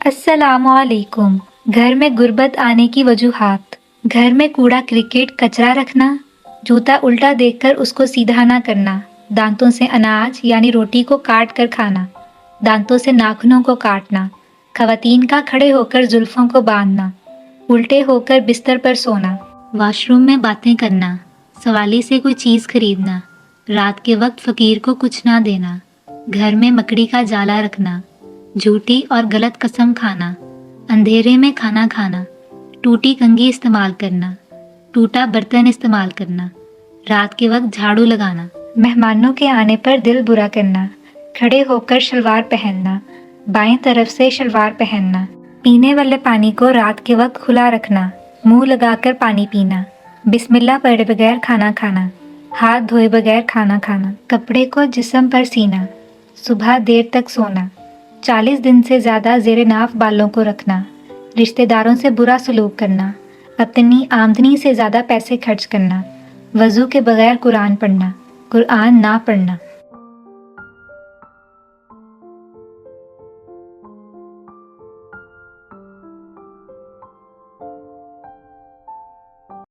अस्सलाम वालेकुम। घर में गुर्बत आने की वजूहात। घर में कूड़ा क्रिकेट कचरा रखना, जूता उल्टा देखकर उसको सीधा ना करना, दांतों से अनाज यानी रोटी को काट कर खाना, दांतों से नाखूनों को काटना, खवातीन का खड़े होकर जुल्फों को बांधना, उल्टे होकर बिस्तर पर सोना, वॉशरूम में बातें करना, सवाली से कोई चीज़ खरीदना, रात के वक्त फकीर को कुछ ना देना, घर में मकड़ी का जाला रखना, झूठी और गलत कसम खाना, अंधेरे में खाना खाना, टूटी कंघी इस्तेमाल करना, टूटा बर्तन इस्तेमाल करना, रात के वक्त झाड़ू लगाना, मेहमानों के आने पर दिल बुरा करना, खड़े होकर शलवार पहनना, बाएं तरफ से शलवार पहनना, पीने वाले पानी को रात के वक्त खुला रखना, मुंह लगाकर पानी पीना, बिस्मिल्लाह पढ़े बगैर खाना खाना, हाथ धोए बगैर खाना खाना, कपड़े को जिस्म पर सीना, सुबह देर तक सोना, 40 दिन से ज़्यादा ज़ेरे नाफ बालों को रखना, रिश्तेदारों से बुरा सलूक करना, अपनी आमदनी से ज़्यादा पैसे खर्च करना, वज़ू के बगैर कुरान पढ़ना, कुरान ना पढ़ना।